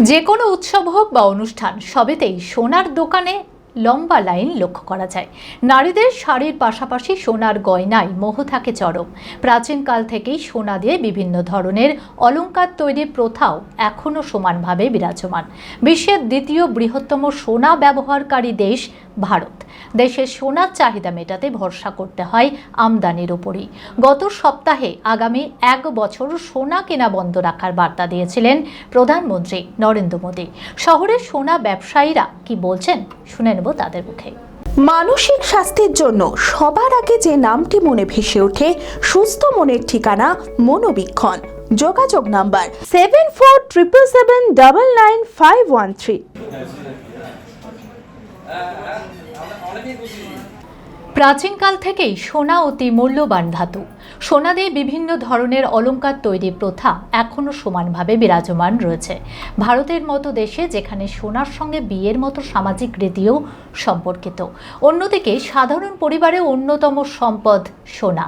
যে কোনো উৎসব হোক বা অনুষ্ঠান সবেতেই সোনার দোকানে লম্বা লাইন লক্ষ্য করা যায়। নারীদের শাড়ির পাশাপাশি সোনার গয়নায় মোহ থাকে চরম। প্রাচীনকাল থেকেই সোনা দিয়ে বিভিন্ন ধরনের অলংকার তৈরির প্রথাও এখনও সমানভাবে বিরাজমান। বিশ্বের দ্বিতীয় বৃহত্তম সোনা ব্যবহারকারী দেশ ভারত। দেশের সোনার চাহিদা মেটাতে ভরসা করতে হয় আমদানির উপরই। গত সপ্তাহে আগামী 1 বছর সোনা কেনা বন্ধ রাখার বার্তা দিয়েছিলেন প্রধানমন্ত্রী নরেন্দ্র মোদী। শহরের সোনা ব্যবসায়ীরা কি বলছেন শুনে নেব তাদের মুখে। মানসিক স্বাস্থ্যের জন্য সবার আগে যে নামটি মনে ভেসে ওঠে, সুস্থ মনের ঠিকানা মনোবীক্ষণ। যোগাযোগ নাম্বার 7477799513। প্রাচীনকাল থেকেই সোনা অতি মূল্যবান ধাতু। সোনা দিয়ে বিভিন্ন ধরনের অলংকার তৈরির প্রথা এখনও সমানভাবে বিরাজমান রয়েছে ভারতের মতো দেশে, যেখানে সোনার সঙ্গে বিয়ের মতো সামাজিক রীতিও সম্পর্কিত। অন্যদিকে সাধারণ পরিবারে অন্যতম সম্পদ সোনা।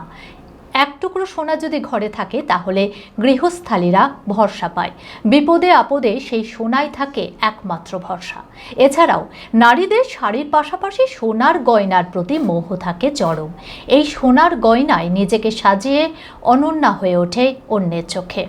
এক টুকরো সোনা যদি ঘরে থাকে তাহলে গৃহস্থালীরা ভরসা পায়। বিপদে আপদে সেই সোনাই থাকে একমাত্র ভরসা। এছাড়াও নারীদের শাড়ির পাশাপাশি সোনার গয়নার প্রতি মোহ থাকে চরম। এই সোনার গয়নায় নিজেকে সাজিয়ে অনন্যা হয়ে ওঠে অন্যের চোখে।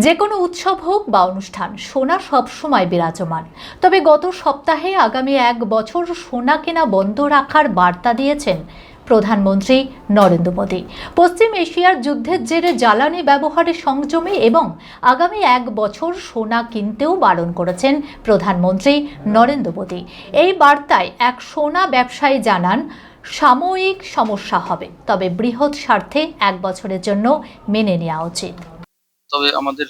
যে কোনো উৎসব হোক বা অনুষ্ঠান সোনা সবসময় বিরাজমান। তবে গত সপ্তাহে আগামী 1 বছর সোনা কেনা বন্ধ রাখার বার্তা দিয়েছেন প্রধানমন্ত্রী নরেন্দ্র মোদী। পশ্চিম এশিয়ার যুদ্ধের জেরে জ্বালানি ব্যবহারে সংযমী এবং আগামী 1 বছর সোনা কিনতেও বারণ করেছেন প্রধানমন্ত্রী নরেন্দ্র মোদী। এই বার্তায় এক সোনা ব্যবসায়ী জানান, সাময়িক সমস্যা হবে, তবে বৃহৎ স্বার্থে 1 বছরের জন্য মেনে নেওয়া উচিত। তবে আমাদের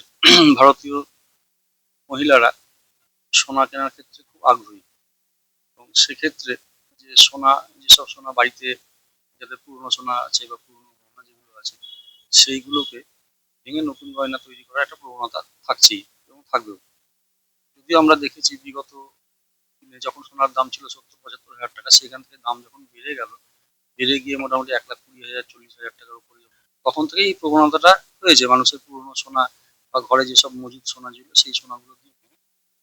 ভারতীয় মহিলারা সোনা কেনার ক্ষেত্রে খুব আগ্রহী এবং সেক্ষেত্রে যেসব সোনা বাড়িতে যাদের পুরনো সোনা আছে বা পুরনো গয়না যেগুলো আছে সেইগুলোকে ভেঙে নতুন গয়না তৈরি করার একটা প্রবণতা থাকছেই এবং থাকবেও। যদিও আমরা দেখেছি বিগত দিনে যখন সোনার দাম ছিল 70-75 হাজার টাকা, সেখান থেকে দাম যখন বেড়ে গিয়ে মোটামুটি 1,20,000 40,000 টাকার উপরে, তখন থেকে এই প্রবণতাটা হয়েছে মানুষের পুরনো সোনা বা ঘরে যেসব মজুদ সোনা ছিল সেই সোনাগুলো দিয়ে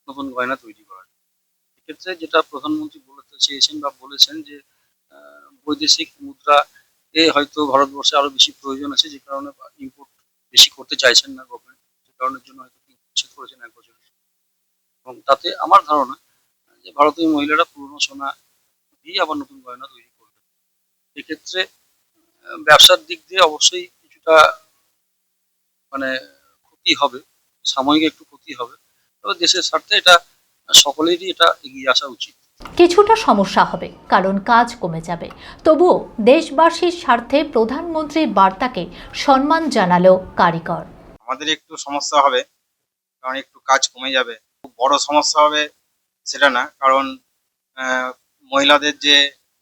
নতুন গয়না তৈরি করার। এক্ষেত্রে যেটা প্রধানমন্ত্রী বলতে চেয়েছেন বা বলেছেন যে বৈদেশিক মুদ্রা হয়তো ভারতবর্ষে আরো বেশি প্রয়োজন আছে, যে কারণে ইম্পোর্ট বেশি করতে চাইছেন না গভর্নমেন্ট, যে কারণের জন্য হয়তো নিষেধ করেছেন 1 বছর। এবং তাতে আমার ধারণা যে ভারতীয় মহিলারা পুরনো সোনা দিয়ে আবার নতুন গয়না তৈরি করবে। এক্ষেত্রে ব্যবসার দিক দিয়ে অবশ্যই কিছুটা ক্ষতি হবে, সাময়িক একটু ক্ষতি হবে, তবে দেশের স্বার্থে এটা সকলেরই এটা এগিয়ে আসা উচিত। কিছুটা সমস্যা হবে কারণ কাজ কমে যাবে, তবুও দেশবাসীর স্বার্থে প্রধানমন্ত্রীর বার্তাকে সম্মান জানালো কারিগর। আমাদের একটু সমস্যা হবে কারণ একটু কাজ কমে যাবে। খুব বড় সমস্যা হবে সেটা না, কারণ মহিলাদের যে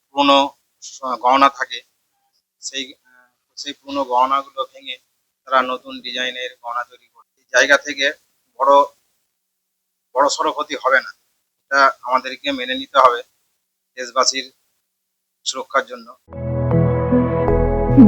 পুরনো গহনা থাকে সেই পুরনো গহনাগুলো ভেঙে তারা নতুন ডিজাইনের গহনা তৈরি করে। এই জায়গা থেকে বড় সড়ো ক্ষতি হবে না, এটা আমাদেরকে মেনে নিতে হবে দেশবাসীর সুরক্ষার জন্য।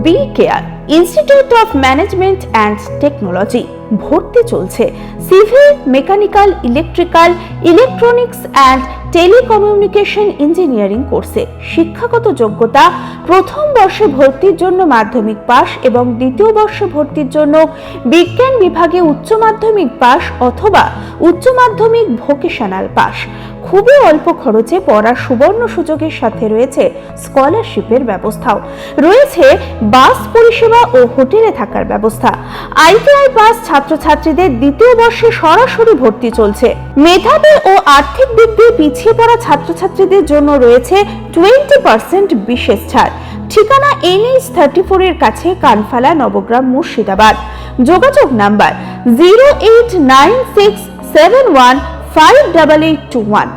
B care institute of management and technology ভর্তি চলছে civil, mechanical, electrical, electronics and telecommunication engineering কোর্সে। শিক্ষাগত যোগ্যতা: প্রথম বর্ষে ভর্তির জন্য মাধ্যমিক পাস এবং দ্বিতীয় বর্ষে ভর্তির জন্য বিজ্ঞান বিভাগে উচ্চ মাধ্যমিক পাস অথবা উচ্চ মাধ্যমিক ভোকেশনাল পাস। খুবই অল্প খরচে পড়ার সুবর্ণ সুযোগের সাথে রয়েছে স্কলারশিপের ব্যবস্থাও। রয়েছে বাস পরিষেবা ও হোটেলে থাকার ব্যবস্থা। আইটিআই পাস ছাত্রছাত্রীদের দ্বিতীয় বর্ষে সরাসরি ভর্তি চলছে। মেধাবী ও আর্থিক দিক দিয়ে পিছিয়ে পড়া ছাত্রছাত্রীদের জন্য রয়েছে 20% বিশেষ ছাড়। ঠিকানা NH 34 এর কাছে, কানফালা, নবগ্রাম, মুর্শিদাবাদ। যোগাযোগ নাম্বার 08967158821।